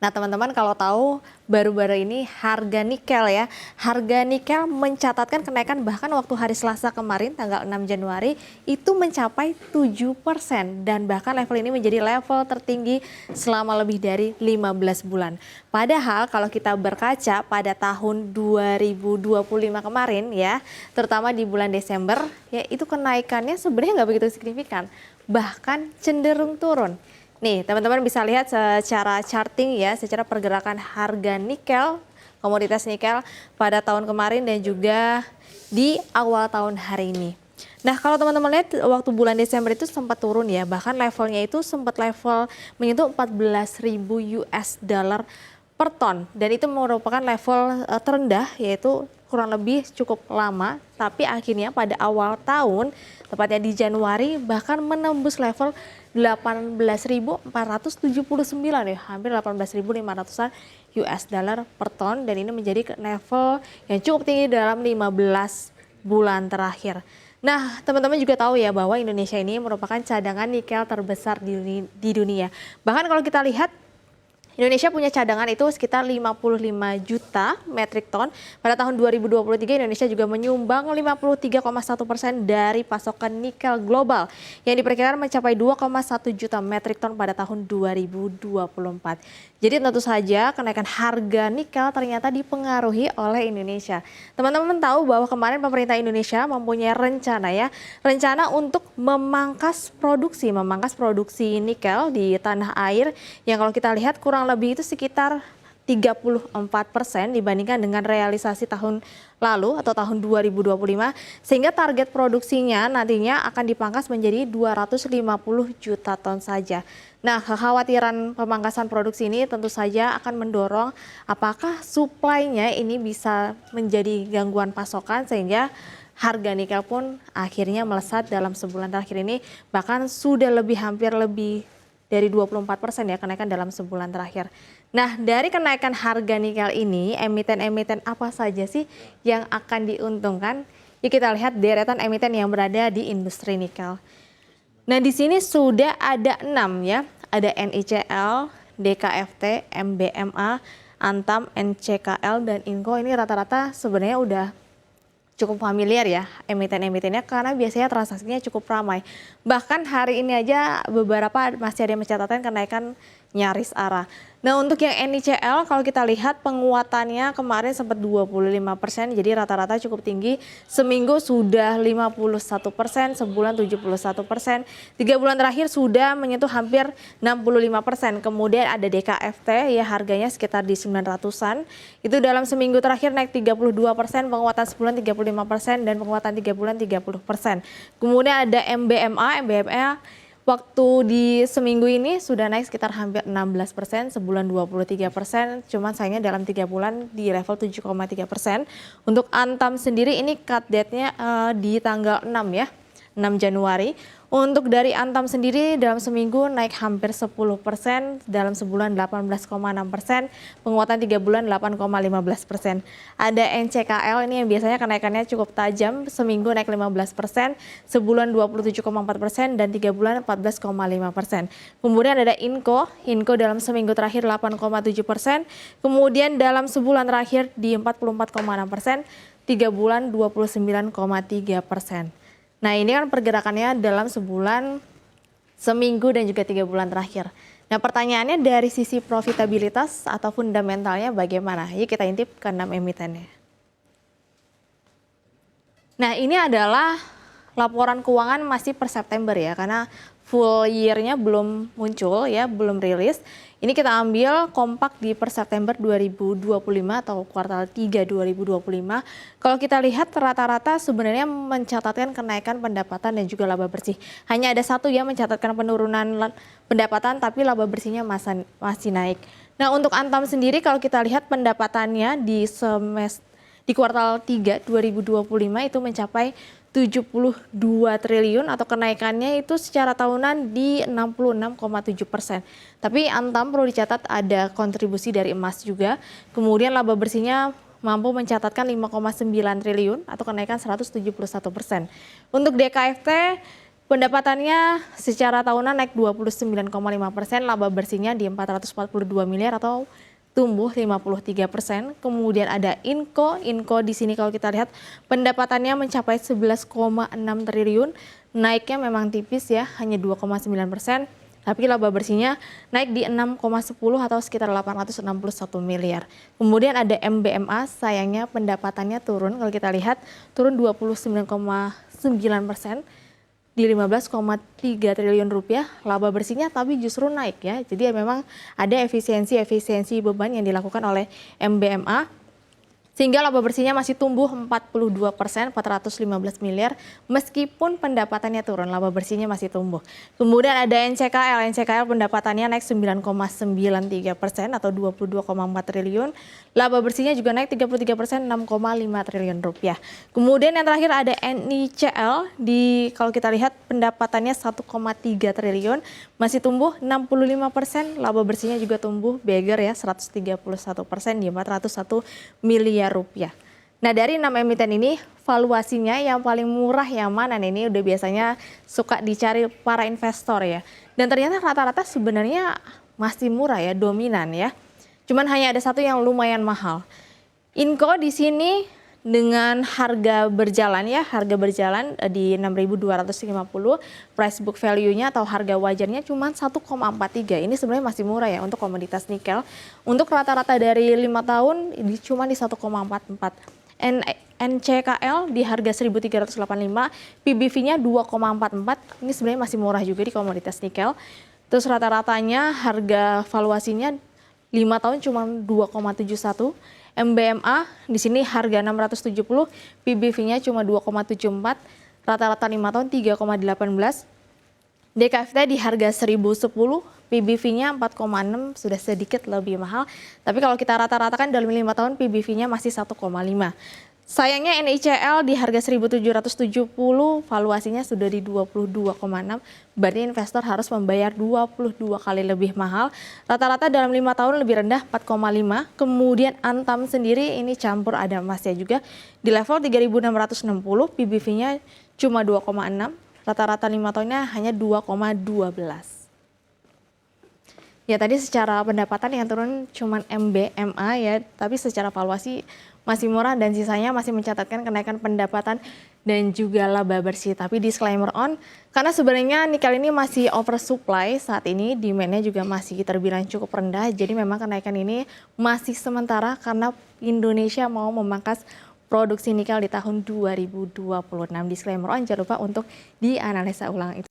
Nah, teman-teman kalau tahu baru-baru ini harga nikel mencatatkan kenaikan bahkan waktu hari Selasa kemarin tanggal 6 Januari itu mencapai 7% dan bahkan level ini menjadi level tertinggi selama lebih dari 15 bulan. Padahal kalau kita berkaca pada tahun 2025 kemarin ya, terutama di bulan Desember ya itu kenaikannya sebenarnya nggak begitu signifikan, bahkan cenderung turun. Nih, teman-teman bisa lihat secara charting ya, secara pergerakan harga nikel, komoditas nikel pada tahun kemarin dan juga di awal tahun hari ini. Nah, kalau teman-teman lihat waktu bulan Desember itu sempat turun ya, bahkan levelnya itu sempat level menyentuh 14.000 US dollar per ton dan itu merupakan level terendah yaitu kurang lebih cukup lama, tapi akhirnya pada awal tahun, tepatnya di Januari, bahkan menembus level 18.479 ya, hampir 18.500-an US dollar per ton dan ini menjadi level yang cukup tinggi dalam 15 bulan terakhir. Nah, teman-teman juga tahu ya bahwa Indonesia ini merupakan cadangan nikel terbesar di dunia. Bahkan kalau kita lihat Indonesia punya cadangan itu sekitar 55 juta metrik ton. Pada tahun 2023 Indonesia juga menyumbang 53,1% dari pasokan nikel global yang diperkirakan mencapai 2,1 juta metrik ton pada tahun 2024. Jadi tentu saja kenaikan harga nikel ternyata dipengaruhi oleh Indonesia. Teman-teman tahu bahwa kemarin pemerintah Indonesia mempunyai rencana untuk memangkas produksi nikel di tanah air yang kalau kita lihat kurang lebih itu sekitar 34% dibandingkan dengan realisasi tahun lalu atau tahun 2025 sehingga target produksinya nantinya akan dipangkas menjadi 250 juta ton saja. Nah, kekhawatiran pemangkasan produksi ini tentu saja akan mendorong apakah suplainya ini bisa menjadi gangguan pasokan sehingga harga nikel pun akhirnya melesat dalam sebulan terakhir ini bahkan sudah hampir lebih dari 24% ya kenaikan dalam sebulan terakhir. Nah, dari kenaikan harga nikel ini, emiten-emiten apa saja sih yang akan diuntungkan? Yuk kita lihat deretan emiten yang berada di industri nikel. Nah, di sini sudah ada 6 ya. Ada NICL, DKFT, MBMA, Antam, NCKL, dan Inco. Ini rata-rata sebenarnya udah cukup familiar ya emiten-emitennya karena biasanya transaksinya cukup ramai. Bahkan hari ini aja beberapa masih ada yang mencatatkan kenaikan nyaris arah. Nah, untuk yang NICL kalau kita lihat penguatannya kemarin sempat 25%, jadi rata-rata cukup tinggi. Seminggu sudah 51%, sebulan 71%. 3 bulan terakhir sudah menyentuh hampir 65%. Kemudian ada DKFT ya harganya sekitar di 900-an. Itu dalam seminggu terakhir naik 32%, penguatan sebulan 35% dan penguatan 3 bulan 30%. Kemudian ada MBMA waktu di seminggu ini sudah naik sekitar hampir 16%, sebulan 23%, cuman sayangnya dalam 3 bulan di level 7,3%. Untuk Antam sendiri ini cut date-nya di tanggal 6 ya, 6 Januari. Untuk dari Antam sendiri dalam seminggu naik hampir 10%, dalam sebulan 18,6%, penguatan 3 bulan 8,15%. Ada NCKL ini yang biasanya kenaikannya cukup tajam, seminggu naik 15%, sebulan 27,4% dan 3 bulan 14,5%. Kemudian ada Inco dalam seminggu terakhir 8,7%, kemudian dalam sebulan terakhir di 44,6%, 3 bulan 29,3%. Nah, ini kan pergerakannya dalam sebulan, seminggu, dan juga 3 bulan terakhir. Nah, pertanyaannya dari sisi profitabilitas atau fundamentalnya bagaimana? Yuk kita intip ke 6 emitennya. Nah, ini adalah laporan keuangan masih per September ya, karena full year-nya belum muncul ya, belum rilis. Ini kita ambil kompak di per September 2025 atau kuartal 3 2025. Kalau kita lihat rata-rata sebenarnya mencatatkan kenaikan pendapatan dan juga laba bersih. Hanya ada satu yang mencatatkan penurunan pendapatan tapi laba bersihnya masih naik. Nah, untuk Antam sendiri kalau kita lihat pendapatannya di kuartal 3 2025 itu mencapai 72 triliun atau kenaikannya itu secara tahunan di 66,7%. Tapi Antam perlu dicatat ada kontribusi dari emas juga. Kemudian laba bersihnya mampu mencatatkan 5,9 triliun atau kenaikan 171%. Untuk DKFT Pendapatannya secara tahunan naik 29,5%, laba bersihnya di 442 miliar atau tumbuh 53%. Kemudian ada Inco di sini kalau kita lihat pendapatannya mencapai 11,6 triliun, naiknya memang tipis ya, hanya 2,9%. Tapi laba bersihnya naik di 6,10 atau sekitar 861 miliar. Kemudian ada MBMA, sayangnya pendapatannya turun, kalau kita lihat turun 29,9%. Di 15,3 triliun rupiah, laba bersihnya tapi justru naik ya. Jadi memang ada efisiensi beban yang dilakukan oleh MBMA. Sehingga laba bersihnya masih tumbuh 42%, 415 miliar, meskipun pendapatannya turun, laba bersihnya masih tumbuh. Kemudian ada NCKL pendapatannya naik 9,93% atau 22,4 triliun, laba bersihnya juga naik 33%, 6,5 triliun rupiah. Kemudian yang terakhir ada NICL, kalau kita lihat pendapatannya 1,3 triliun, masih tumbuh 65%, laba bersihnya juga tumbuh beggar ya, 131% di 401 miliar rupiah. Nah, dari 6 emiten ini valuasinya yang paling murah yang mana nih? Ini udah biasanya suka dicari para investor ya. Dan ternyata rata-rata sebenarnya masih murah ya, dominan ya. Cuman hanya ada satu yang lumayan mahal. Inco di sini dengan harga berjalan di 6.250, price book value-nya atau harga wajarnya cuma 1,43. Ini sebenarnya masih murah ya untuk komoditas nikel. Untuk rata-rata dari 5 tahun cuma di 1,44. NCKL di harga 1.385, PBV-nya 2,44. Ini sebenarnya masih murah juga di komoditas nikel. Terus rata-ratanya harga valuasinya 5 tahun cuma 2,71. MBMA di sini harga 670, PBV-nya cuma 2,74, rata-rata 5 tahun 3,18. DKFT di harga 1010, PBV-nya 4,6, sudah sedikit lebih mahal. Tapi kalau kita rata-ratakan dalam 5 tahun PBV-nya masih 1,5. Sayangnya NICL di harga 1.770, valuasinya sudah di 22,6, berarti investor harus membayar 22 kali lebih mahal. Rata-rata dalam 5 tahun lebih rendah 4,5. Kemudian Antam sendiri ini campur ada emasnya juga di level 3.660, PBV-nya cuma 2,6, rata-rata 5 tahunnya hanya 2,12. Ya tadi secara pendapatan yang turun cuman MBMA ya, tapi secara valuasi masih murah dan sisanya masih mencatatkan kenaikan pendapatan dan juga laba bersih. Tapi disclaimer karena sebenarnya nikel ini masih oversupply saat ini, demand-nya juga masih terbilang cukup rendah. Jadi memang kenaikan ini masih sementara karena Indonesia mau memangkas produksi nikel di tahun 2026. Disclaimer jangan lupa untuk dianalisa ulang itu.